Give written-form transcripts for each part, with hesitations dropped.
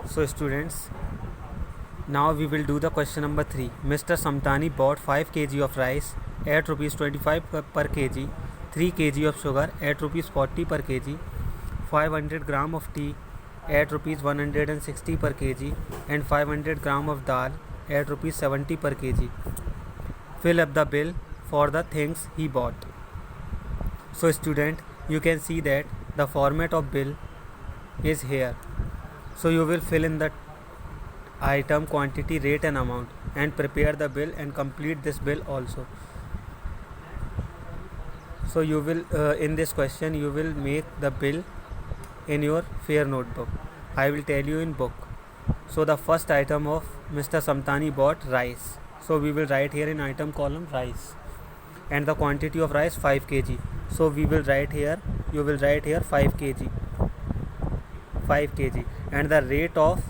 So students, now we will do the question number 3. Mr. Samtani bought 5 kg of rice at rupees 25 per kg, 3 kg of sugar at rupees 40 per kg, 500 gram of tea at rupees 160 per kg and 500 gram of dal at rupees 70 per kg. Fill up the bill for the things he bought. So student, you can see that the format of bill is here. So you will fill in the item, quantity, rate and amount and prepare the bill and complete this bill also. So you will in this question you will make the bill in your fair notebook. I will tell you in book. So the first item of Mr. Samtani bought rice. So we will write here in item column rice, and the quantity of rice 5 kg. So we will write here, you will write here 5 kg, 5 kg, and the rate of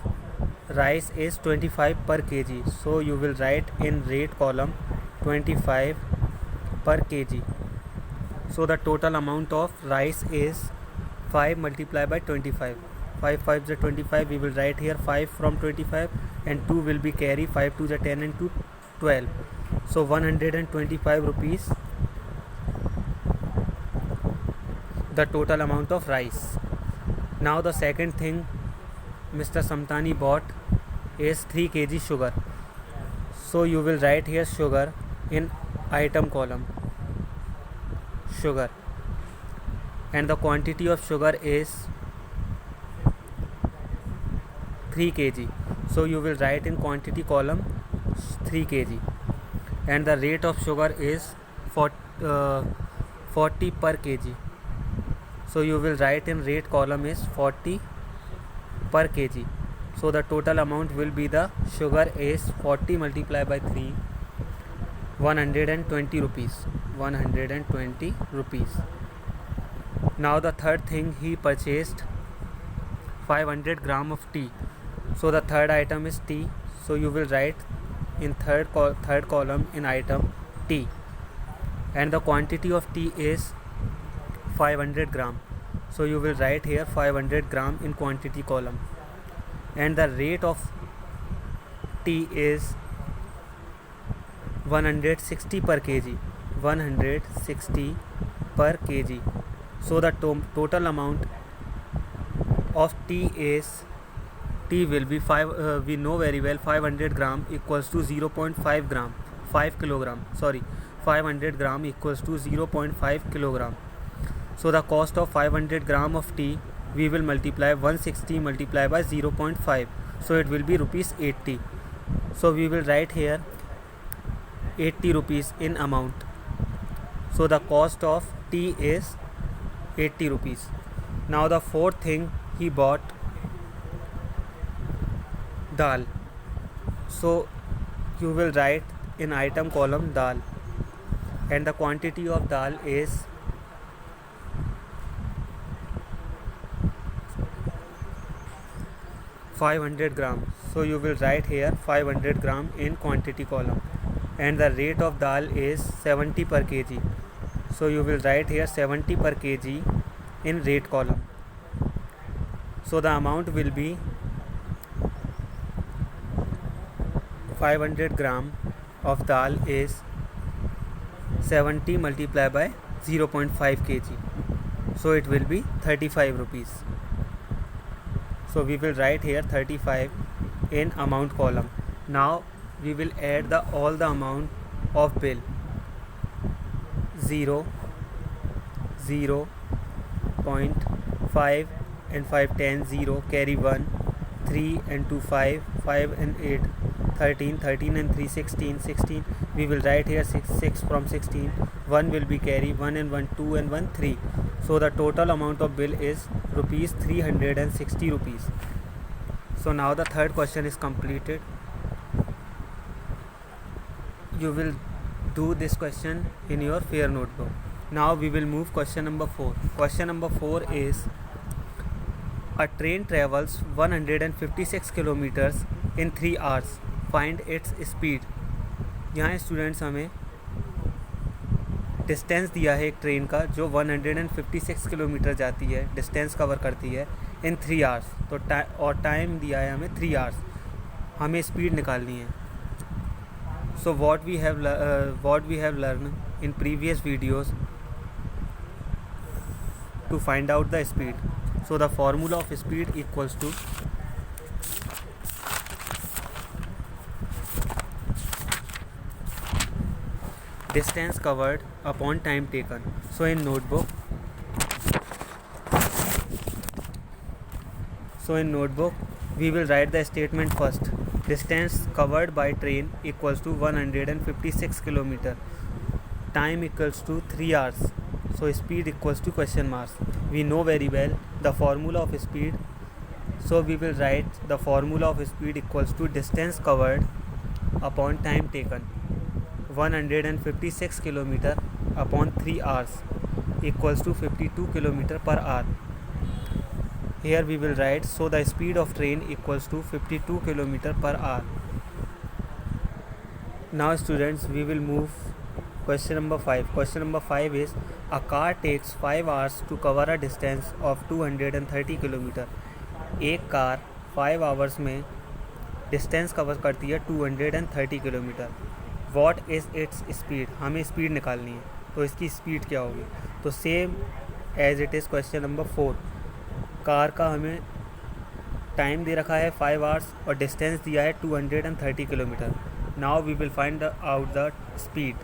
rice is 25 per kg. So you will write in rate column 25 per kg. So the total amount of rice is 5 multiplied by 25. 5 5 is 25. We will write here 5 from 25 and 2 will be carry. 5 2 is 10 and 2 12. So 125 rupees the total amount of rice. Now the second thing Mr. Samtani bought is 3 kg sugar. So you will write here sugar in item column, sugar, and the quantity of sugar is 3 kg. So you will write in quantity column 3 kg, and the rate of sugar is 40 per kg. So you will write in rate column is 40 per kg. So the total amount will be the sugar is 40 multiplied by 3, 120 rupees, 120 rupees. Now the third thing, he purchased 500 gram of tea. So the third item is tea. So you will write in third column in item tea, and the quantity of tea is 500 gram. So you will write here 500 gram in quantity column, and the rate of tea is 160 per kg, 160 per kg. So the total amount of tea is, tea will be 5, we know very well 500 gram equals to 0.5 gram, 5 kilogram, sorry, 500 gram equals to 0.5 kilogram. So the cost of 500 gram of tea, we will multiply 160 multiplied by 0.5. So it will be rupees 80. So we will write here 80 rupees in amount. So the cost of tea is 80 rupees. Now the fourth thing, he bought dal. So you will write in item column dal, and the quantity of dal is 500 gram. So you will write here 500 gram in quantity column, and the rate of dal is 70 per kg. So you will write here 70 per kg in rate column. So the amount will be 500 gram of dal is 70 multiplied by 0.5 kg. So it will be 35 rupees. So we will write here 35 in amount column. Now we will add all the amount of bill. 0, 0, 0.5 and 5 10, 0, carry 1, 3 and 2 5, 5 and 8 13, 13 and 3 16, 16. We will write here 6 from 16. 1 will be carry, 1 and 1 2 and 1 3. So the total amount of bill is rupees 360 rupees. So now the third question is completed. You will do this question in your fair notebook. Now we will move question number 4. Question number 4 is, a train travels 156 kilometers in 3 hours. Find its speed. यहाँ students हमें distance दिया है एक train का जो 156 kilometre जाती है, distance cover करती है, इन 3 आवर्स। तो टाइम दिया है हमें 3 आवर्स, हमें स्पीड निकालनी है। सो what we have learned in previous videos to find out the speed. So the formula of speed equals to distance covered upon time taken. So in notebook we will write the statement first. Distance covered by train equals to 156 km. Time equals to 3 hours. So speed equals to question marks. We know very well the formula of speed. So we will write the formula of speed equals to distance covered upon time taken. 156 km upon 3 hours equals to 52 km per hour. Here we will write, so the speed of train equals to 52 km per hour. Now students, we will move question number 5. Question number 5 is, a car takes 5 hours to cover a distance of 230 km. एक car 5 hours में distance cover करती है 230 kilometre. What is its speed, हमें speed निकालनी है. तो इसकी speed क्या होगी? तो same as it is question number 4. Car का हमें टाइम दे रखा है 5 आवर्स और डिस्टेंस दिया है 230 kilometre. Now we will find out the speed.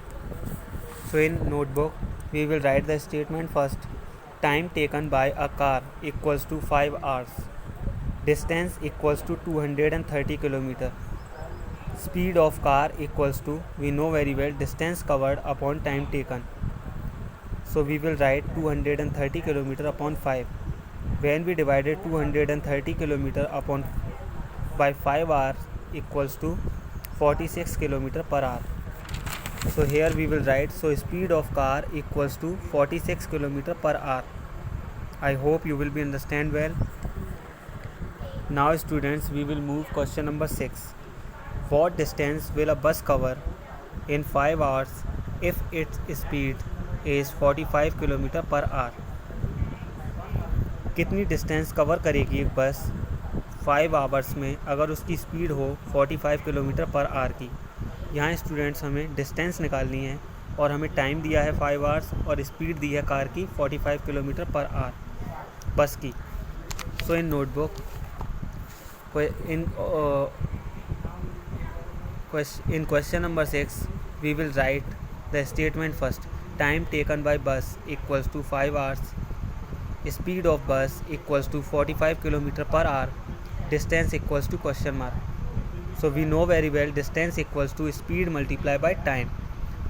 So in notebook we will write the statement first. Time taken by a car equals to 5 hours. Distance equals to 230 km. Speed of car equals to, we know very well, distance covered upon time taken. So we will write 230 km upon 5. When we divided 230 km upon by 5 hours equals to 46 km per hour. So here we will write, so speed of car equals to 46 km per hour. I hope you will be understand well. Now students, we will move question number 6. What distance will a bus cover in 5 hours if its speed is 45 km per hour? कितनी distance cover करेगी एक बस 5 hours में अगर उसकी speed हो 45 kilometre per hour की? यहाँ स्टूडेंट्स हमें डिस्टेंस निकालनी है और हमें टाइम दिया है 5 आवर्स और स्पीड दी है कार की 45 किलोमीटर पर आवर बस की. So in notebook in question number 6 we will write the statement first. Time taken by bus equals to 5 hours. Speed of bus equals to 45 km per hour. Distance equals to question mark. So we know very well distance equals to speed multiply by time.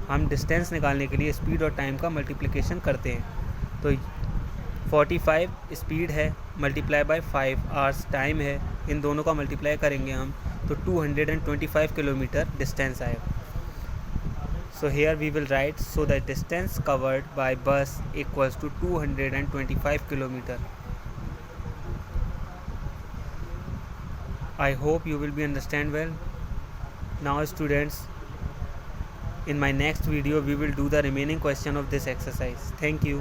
हम distance निकालने के लिए speed और time का multiplication करते हैं. तो 45 speed है मल्टीप्लाई बाय 5 आवर्स टाइम है, इन दोनों का मल्टीप्लाई करेंगे हम तो 225 किलोमीटर डिस्टेंस आएगा. So here we will write, so the distance covered by bus equals to 225 kilometre. I hope you will be understand well. Now students, in my next video we will do the remaining question of this exercise. Thank you.